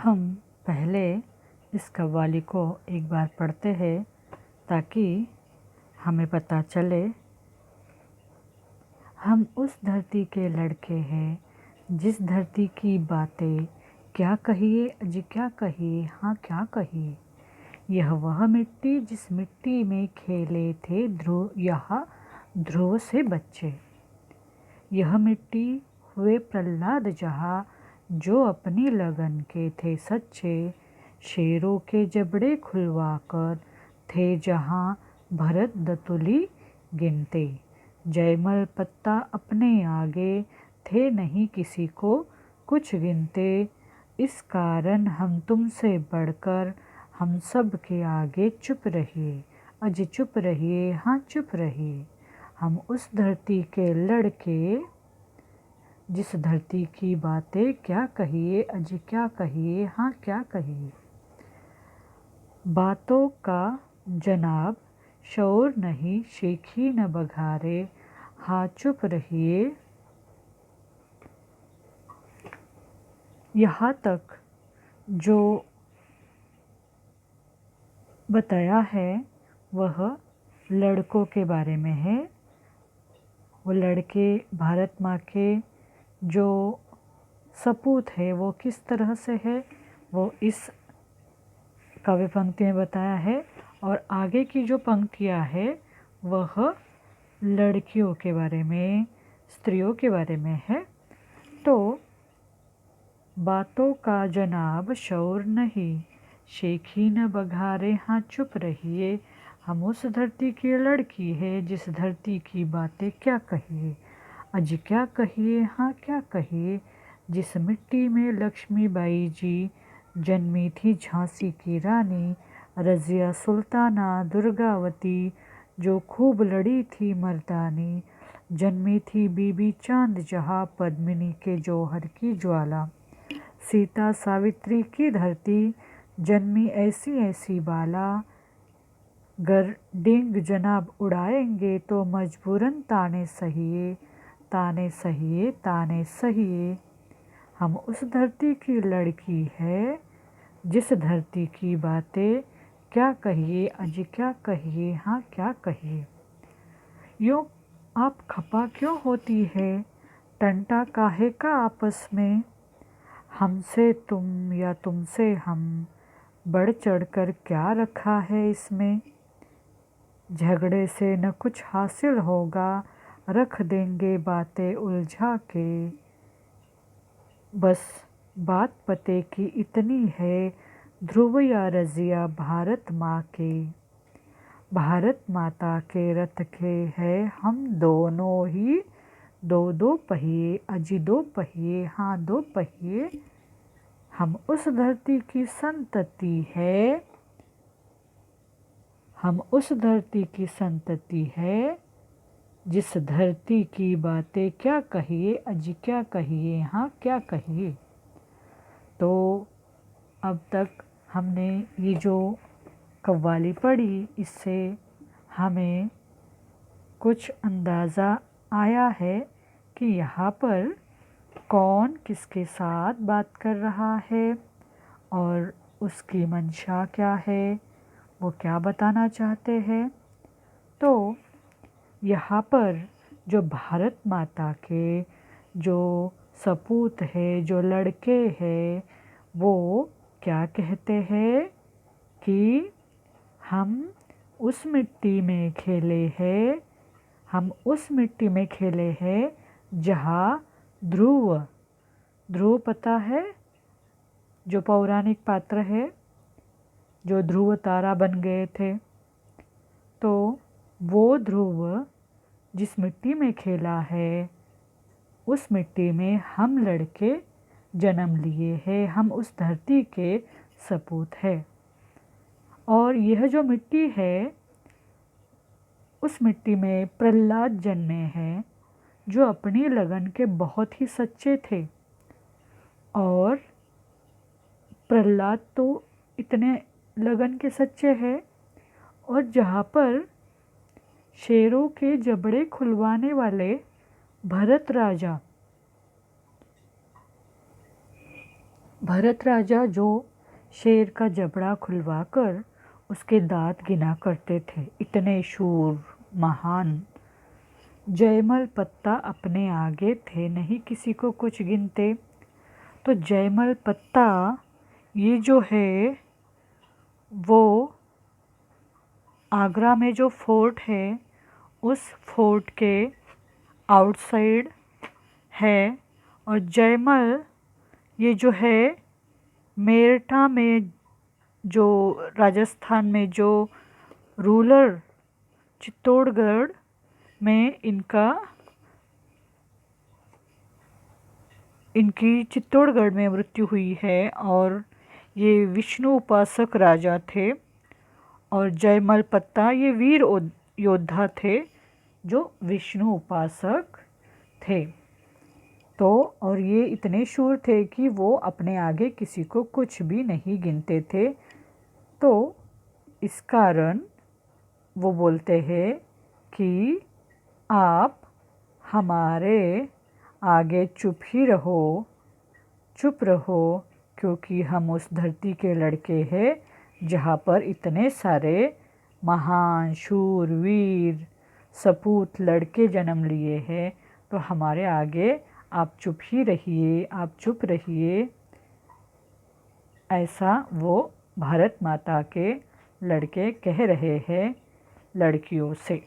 हम पहले इस कव्वाली को एक बार पढ़ते हैं ताकि हमें पता चले। हम उस धरती के लड़के हैं जिस धरती की बातें क्या कहिए अजी क्या कहिए हाँ क्या कहिए। यह वह मिट्टी जिस मिट्टी में खेले थे ध्रुव से बच्चे। यह मिट्टी हुए प्रहलाद जहाँ जो अपनी लगन के थे सच्चे। शेरों के जबड़े खुलवा कर थे जहाँ भरत दतुली गिनते। जयमल पत्ता अपने आगे थे नहीं किसी को कुछ गिनते। इस कारण हम तुमसे बढ़कर हम सब के आगे चुप रहिए अजी चुप रहिए हाँ चुप रहिए। हम उस धरती के लड़के जिस धरती की बातें क्या कहिए अजी क्या कहिए हाँ क्या कहिए। बातों का जनाब शौर नहीं शेखी न बघारे हाँ चुप रहिए। यहाँ तक जो बताया है वह लड़कों के बारे में है। वो लड़के भारत माँ के जो सपूत है वो किस तरह से है वो इस काव्य पंक्ति में बताया है। और आगे की जो पंक्तियाँ है वह लड़कियों के बारे में स्त्रियों के बारे में है। तो बातों का जनाब शौर नहीं शेखी न बघारे हाँ चुप रहिए। हम उस धरती की लड़की है जिस धरती की बातें क्या कहिए अजी क्या कहिए हाँ क्या कहिए। जिस मिट्टी में लक्ष्मीबाई जी जन्मी थी झांसी की रानी। रज़िया सुल्ताना दुर्गावती जो खूब लड़ी थी मर्दानी। जन्मी थी बीबी चांद जहाँ पद्मिनी के जौहर की ज्वाला। सीता सावित्री की धरती जन्मी ऐसी ऐसी बाला। गर डिंग जनाब उड़ाएंगे तो मजबूरन ताने सहिए ताने सहिए ताने सहिए। हम उस धरती की लड़की है जिस धरती की बातें क्या कहिए अजी क्या कहिए हाँ क्या कहिए। यूँ आप खपा क्यों होती है टंटा काहे का आपस में। हमसे तुम या तुमसे हम बढ़ चढ़कर क्या रखा है इसमें। झगड़े से न कुछ हासिल होगा रख देंगे बातें उलझा के। बस बात पते की इतनी है ध्रुव या रज़िया भारत माँ के। भारत माता के रथ के हैं हम दोनों ही दो दो पहिए अजी दो पहिए हाँ दो पहिए। हम उस धरती की संतति है हम उस धरती की संतति है जिस धरती की बातें क्या कहिए अजी क्या कहिए हाँ क्या कहिए। तो अब तक हमने ये जो कव्वाली पढ़ी इससे हमें कुछ अंदाज़ा आया है कि यहाँ पर कौन किसके साथ बात कर रहा है और उसकी मंशा क्या है वो क्या बताना चाहते हैं। तो यहाँ पर जो भारत माता के जो सपूत है जो लड़के हैं वो क्या कहते हैं कि हम उस मिट्टी में खेले हैं हम उस मिट्टी में खेले हैं जहाँ ध्रुव पता है जो पौराणिक पात्र है जो ध्रुव तारा बन गए थे। तो वो ध्रुव जिस मिट्टी में खेला है उस मिट्टी में हम लड़के जन्म लिए हैं हम उस धरती के सपूत है। और यह जो मिट्टी है उस मिट्टी में प्रहलाद जन्मे हैं जो अपनी लगन के बहुत ही सच्चे थे। और प्रहलाद तो इतने लगन के सच्चे हैं और जहाँ पर शेरों के जबड़े खुलवाने वाले भरत राजा जो शेर का जबड़ा खुलवाकर उसके दांत गिना करते थे, इतने शूर महान। जयमल पत्ता अपने आगे थे, नहीं किसी को कुछ गिनते। तो जयमल पत्ता ये जो है वो आगरा में जो फोर्ट है उस फोर्ट के आउटसाइड है। और जयमल ये जो है मेरठा में, जो राजस्थान में जो रूरल चित्तौड़गढ़ में इनकी चित्तौड़गढ़ में मृत्यु हुई है। और ये विष्णु उपासक राजा थे। और जयमल पत्ता ये वीर योद्धा थे जो विष्णु उपासक थे। तो और ये इतने शूर थे कि वो अपने आगे किसी को कुछ भी नहीं गिनते थे। तो इस कारण वो बोलते हैं कि आप हमारे आगे चुप रहो, क्योंकि हम उस धरती के लड़के हैं जहाँ पर इतने सारे महान शूर वीर सपूत लड़के जन्म लिए हैं। तो हमारे आगे आप चुप रहिए, ऐसा वो भारत माता के लड़के कह रहे हैं लड़कियों से।